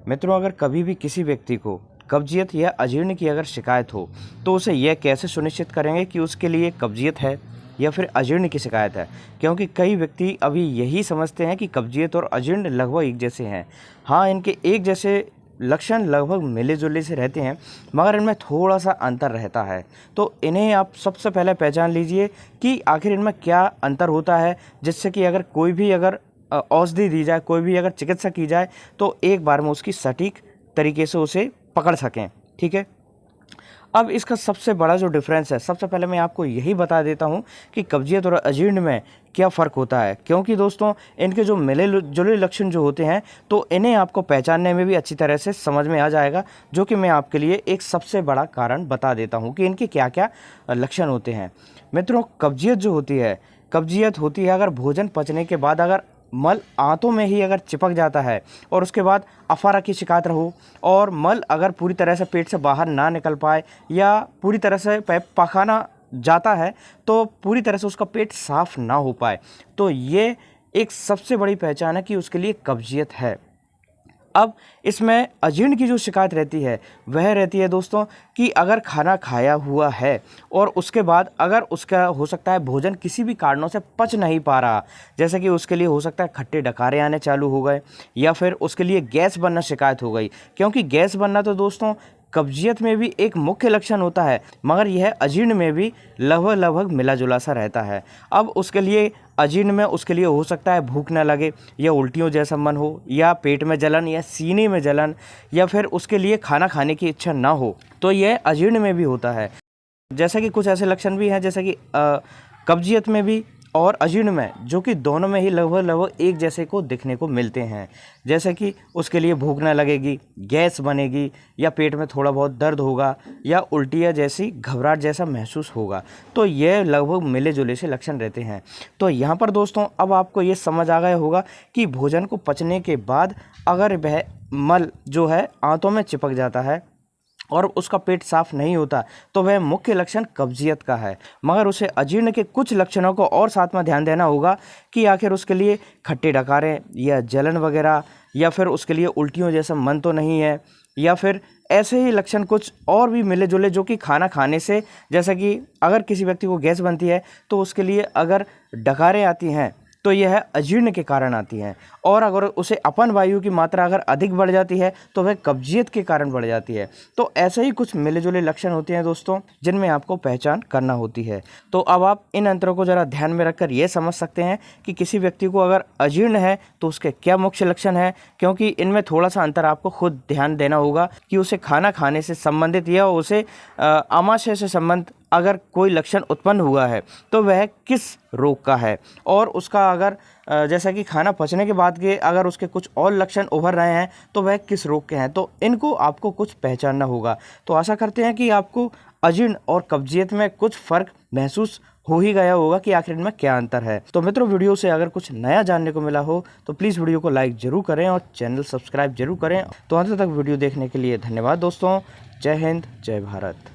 मित्रों, अगर कभी भी किसी व्यक्ति को कब्जियत या अजीर्ण की अगर शिकायत हो तो उसे यह कैसे सुनिश्चित करेंगे कि उसके लिए कब्जियत है या फिर अजीर्ण की शिकायत है। क्योंकि कई व्यक्ति अभी यही समझते हैं कि कब्जियत और अजीर्ण लगभग एक जैसे हैं। हाँ, इनके एक जैसे लक्षण लगभग मिले जुले से रहते हैं, मगर इनमें थोड़ा सा अंतर रहता है। तो इन्हें आप सबसे पहले पहचान लीजिए कि आखिर इनमें क्या अंतर होता है, जिससे कि अगर कोई भी अगर औषधि दी जाए, कोई भी अगर चिकित्सा की जाए तो एक बार में उसकी सटीक तरीके से उसे पकड़ सकें। ठीक है, अब इसका सबसे बड़ा जो डिफरेंस है, सबसे पहले मैं आपको यही बता देता हूं कि कब्जियत और अजीर्ण में क्या फ़र्क होता है। क्योंकि दोस्तों, इनके जो मिले जुले लक्षण जो होते हैं तो इन्हें आपको पहचानने में भी अच्छी तरह से समझ में आ जाएगा, जो कि मैं आपके लिए एक सबसे बड़ा कारण बता देता हूँ कि इनके क्या क्या लक्षण होते हैं। मित्रों, कब्जियत होती है अगर भोजन पचने के बाद अगर मल आंतों में ही अगर चिपक जाता है और उसके बाद अफारा की शिकायत रहो और मल अगर पूरी तरह से पेट से बाहर ना निकल पाए या पूरी तरह से पखाना जाता है तो पूरी तरह से उसका पेट साफ ना हो पाए, तो ये एक सबसे बड़ी पहचान है कि उसके लिए कब्जियत है। अब इसमें अजीर्ण की जो शिकायत रहती है वह रहती है दोस्तों कि अगर खाना खाया हुआ है और उसके बाद अगर उसका हो सकता है भोजन किसी भी कारणों से पच नहीं पा रहा, जैसे कि उसके लिए हो सकता है खट्टे डकारे आने चालू हो गए या फिर उसके लिए गैस बनना शिकायत हो गई। क्योंकि गैस बनना तो दोस्तों कब्जियत में भी एक मुख्य लक्षण होता है, मगर यह अजीर्ण में भी लगभग मिला जुला सा रहता है। अब उसके लिए अजीर्ण में उसके लिए हो सकता है भूख न लगे या उल्टियों जैसा मन हो या पेट में जलन या सीने में जलन या फिर उसके लिए खाना खाने की इच्छा ना हो, तो यह अजीर्ण में भी होता है। जैसा कि कुछ ऐसे लक्षण भी हैं जैसे कि कब्जियत में भी और अजीर्ण में, जो कि दोनों में ही लगभग एक जैसे को दिखने को मिलते हैं। जैसे कि उसके लिए भूख न लगेगी, गैस बनेगी या पेट में थोड़ा बहुत दर्द होगा या उल्टियाँ जैसी घबराहट जैसा महसूस होगा। तो ये लगभग मिले जुले से लक्षण रहते हैं। तो यहाँ पर दोस्तों अब आपको ये समझ आ गया होगा कि भोजन को पचने के बाद अगर वह मल जो है आंतों में चिपक जाता है और उसका पेट साफ नहीं होता तो वह मुख्य लक्षण कब्जियत का है। मगर उसे अजीर्ण के कुछ लक्षणों को और साथ में ध्यान देना होगा कि आखिर उसके लिए खट्टे डकारे या जलन वगैरह या फिर उसके लिए उल्टियों जैसा मन तो नहीं है, या फिर ऐसे ही लक्षण कुछ और भी मिले जुले जो कि खाना खाने से, जैसा कि अगर किसी व्यक्ति को गैस बनती है तो उसके लिए अगर डकारें आती हैं तो यह अजीर्ण के कारण आती हैं, और अगर उसे अपन वायु की मात्रा अगर अधिक बढ़ जाती है तो वह कब्जियत के कारण बढ़ जाती है। तो ऐसे ही कुछ मिले जुले लक्षण होते हैं दोस्तों, जिनमें आपको पहचान करना होती है। तो अब आप इन अंतरों को ज़रा ध्यान में रखकर ये समझ सकते हैं कि किसी व्यक्ति को अगर अजीर्ण है तो उसके क्या मुख्य लक्षण हैं। क्योंकि इनमें थोड़ा सा अंतर आपको खुद ध्यान देना होगा कि उसे खाना खाने से संबंधित या उसे आमाशय से संबंधित अगर कोई लक्षण उत्पन्न हुआ है तो वह किस रोग का है, और उसका अगर जैसा कि खाना पचने के बाद के अगर उसके कुछ और लक्षण उभर रहे हैं तो वह किस रोग के हैं। तो इनको आपको कुछ पहचानना होगा। तो आशा करते हैं कि आपको अजीर्ण और कब्जियत में कुछ फ़र्क महसूस हो ही गया होगा कि आखिर इनमें क्या अंतर है। तो मित्रों, वीडियो से अगर कुछ नया जानने को मिला हो तो प्लीज़ वीडियो को लाइक ज़रूर करें और चैनल सब्सक्राइब जरूर करें। तो अंत तक वीडियो देखने के लिए धन्यवाद दोस्तों। जय हिंद, जय भारत।